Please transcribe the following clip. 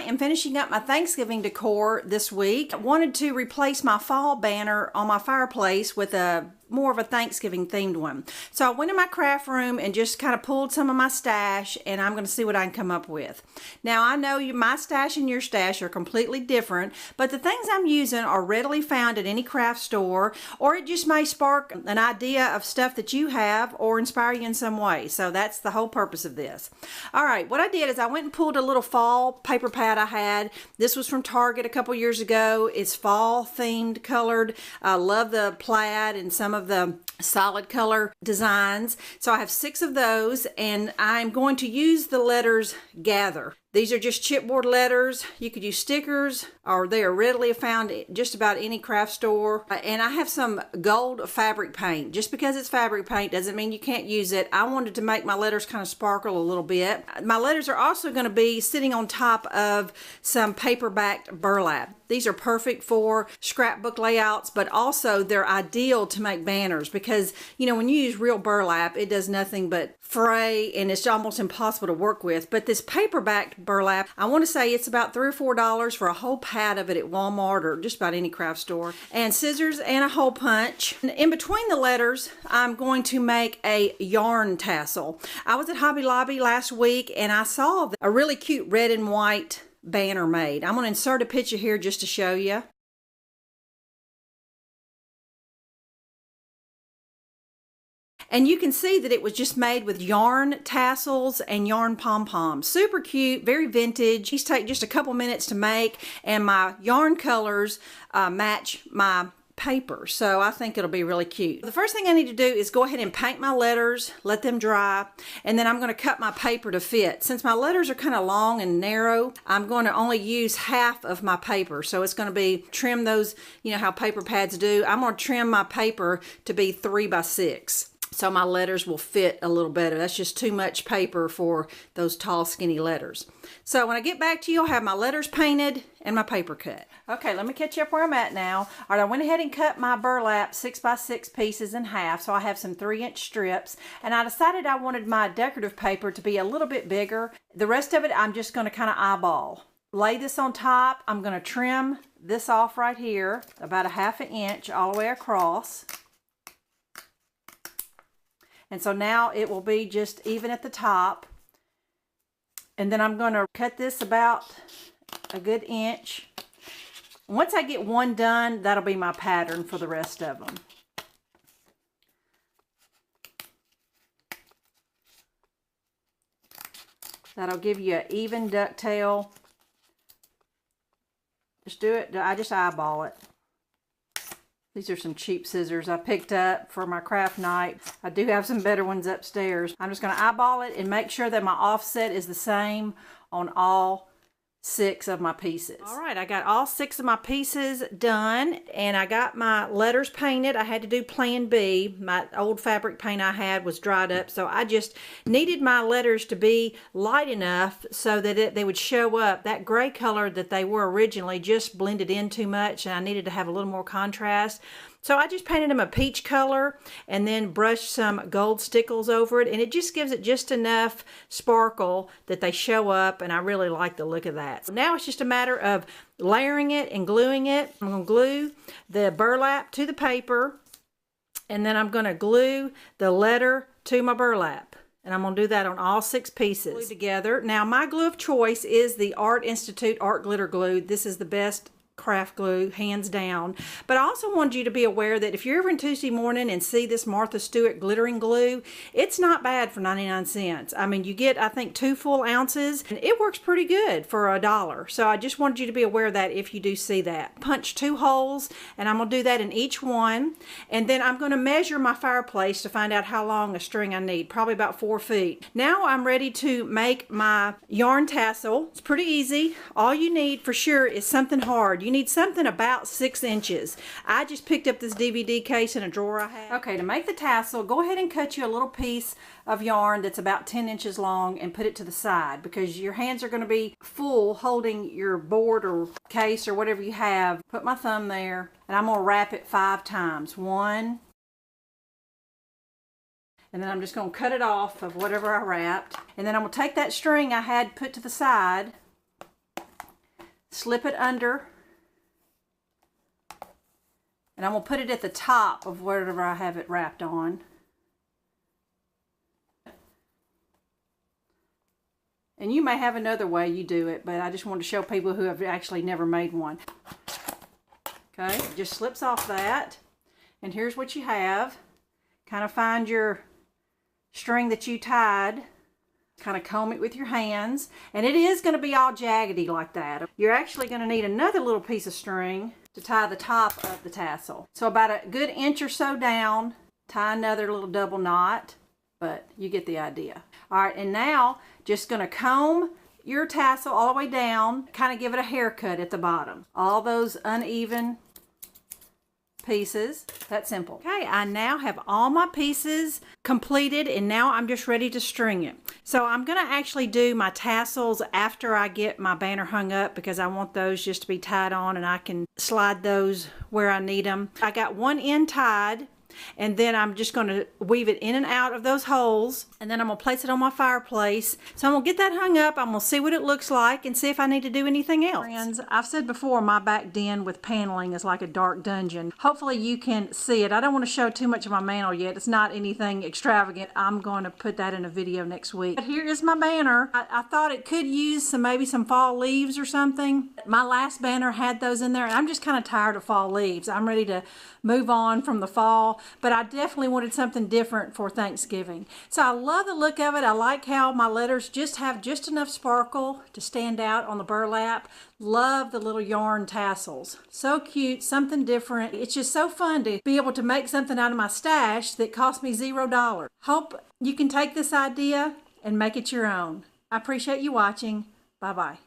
am finishing up my Thanksgiving decor this week. I wanted to replace my fall banner on my fireplace with a more of a Thanksgiving themed one. So I went in my craft room and just kind of pulled some of my stash, and I'm going to see what I can come up with. Now I know my stash and your stash are completely different, but the things I'm using are readily found at any craft store, or it just may spark an idea of stuff that you have or inspire you in some way. So that's the whole purpose of this. All right, what I did is I went and pulled a little fall paper pad I had. This was from Target a couple years ago. It's fall themed, colored. I love the plaid and some of the solid color designs. So I have 6 of those, and I'm going to use the letters Gather. These are just chipboard letters. You could use stickers, or they are readily found at just about any craft store. And I have some gold fabric paint. Just because it's fabric paint doesn't mean you can't use it. I wanted to make my letters kind of sparkle a little bit. My letters are also going to be sitting on top of some paper-backed burlap. These are perfect for scrapbook layouts, but also they're ideal to make banners because, you know, when you use real burlap, it does nothing but fray and it's almost impossible to work with. But this paper-backed burlap, I want to say it's about $3 or $4 for a whole pad of it at Walmart or just about any craft store. And scissors and a hole punch. And in between the letters, I'm going to make a yarn tassel. I was at Hobby Lobby last week and I saw a really cute red and white banner made. I'm going to insert a picture here just to show you. And you can see that it was just made with yarn tassels and yarn pom-poms. Super cute, very vintage. These take just a couple minutes to make, and my yarn colors match my paper, so I think it'll be really cute. The first thing I need to do is go ahead and paint my letters, let them dry, and then I'm going to cut my paper to fit. Since my letters are kind of long and narrow, I'm going to only use half of my paper, so it's going to be trim those, you know how paper pads do. I'm going to trim my paper to be 3 by 6. So my letters will fit a little better. That's just too much paper for those tall, skinny letters. So when I get back to you, I'll have my letters painted and my paper cut. Okay, let me catch you up where I'm at now. All right, I went ahead and cut my burlap 6 by 6 pieces in half, so I have some 3-inch strips. And I decided I wanted my decorative paper to be a little bit bigger. The rest of it, I'm just going to kind of eyeball. Lay this on top. I'm going to trim this off right here, about a 1/2 inch all the way across. And so now it will be just even at the top. And then I'm going to cut this about a good inch. Once I get one done, that'll be my pattern for the rest of them. That'll give you an even ducktail. Just do it. I just eyeball it. These are some cheap scissors I picked up for my craft night. I do have some better ones upstairs. I'm just going to eyeball it and make sure that my offset is the same on all 6 of my pieces. All right, I got all 6 of my pieces done, and I got my letters painted. I had to do Plan B. My old fabric paint I had was dried up, so I just needed my letters to be light enough so that they would show up. That gray color that they were originally just blended in too much, and I needed to have a little more contrast. So I just painted them a peach color and then brushed some gold stickles over it, and it just gives it just enough sparkle that they show up, and I really like the look of that. So now it's just a matter of layering it and gluing it. I'm going to glue the burlap to the paper, and then I'm going to glue the letter to my burlap. And I'm going to do that on all 6 pieces. Glue together. Now my glue of choice is the Art Institute Art Glitter Glue. This is the best craft glue, hands down. But I also wanted you to be aware that if you're ever in Tuesday morning and see this Martha Stewart glittering glue, it's not bad for 99 cents. I mean, you get, I think, 2 full ounces, and it works pretty good for $1. So I just wanted you to be aware of that if you do see that. Punch 2 holes, and I'm going to do that in each one. And then I'm going to measure my fireplace to find out how long a string I need, probably about 4 feet. Now I'm ready to make my yarn tassel. It's pretty easy. All you need for sure is something hard. You need something about 6 inches. I just picked up this DVD case in a drawer I had. Okay, to make the tassel, go ahead and cut you a little piece of yarn that's about 10 inches long and put it to the side, because your hands are going to be full holding your board or case or whatever you have. Put my thumb there, and I'm going to wrap it 5 times. 1, and then I'm just going to cut it off of whatever I wrapped. And then I'm going to take that string I had put to the side, slip it under, and I'm going to put it at the top of whatever I have it wrapped on. And you may have another way you do it, but I just want to show people who have actually never made one. Okay, it just slips off that. And here's what you have. Kind of find your string that you tied. Kind of comb it with your hands. And it is going to be all jaggedy like that. You're actually going to need another little piece of string to tie the top of the tassel. So about a good inch or so down, tie another little double knot, but you get the idea. All right, and now just going to comb your tassel all the way down, kind of give it a haircut at the bottom. All those uneven pieces. That's simple. Okay, I now have all my pieces completed, and now I'm just ready to string it. So I'm going to actually do my tassels after I get my banner hung up, because I want those just to be tied on and I can slide those where I need them. I got one end tied, and then I'm just going to weave it in and out of those holes, and then I'm going to place it on my fireplace. So I'm going to get that hung up. I'm going to see what it looks like and see if I need to do anything else. Friends, I've said before, my back den with paneling is like a dark dungeon. Hopefully you can see it. I don't want to show too much of my mantle yet. It's not anything extravagant. I'm going to put that in a video next week. But here is my banner. I thought it could use maybe some fall leaves or something. My last banner had those in there, and I'm just kind of tired of fall leaves. I'm ready to move on from the fall, but I definitely wanted something different for Thanksgiving. So I love the look of it. I like how my letters just have just enough sparkle to stand out on the burlap. Love the little yarn tassels. So cute, something different. It's just so fun to be able to make something out of my stash that cost me $0. Hope you can take this idea and make it your own. I appreciate you watching. Bye-bye.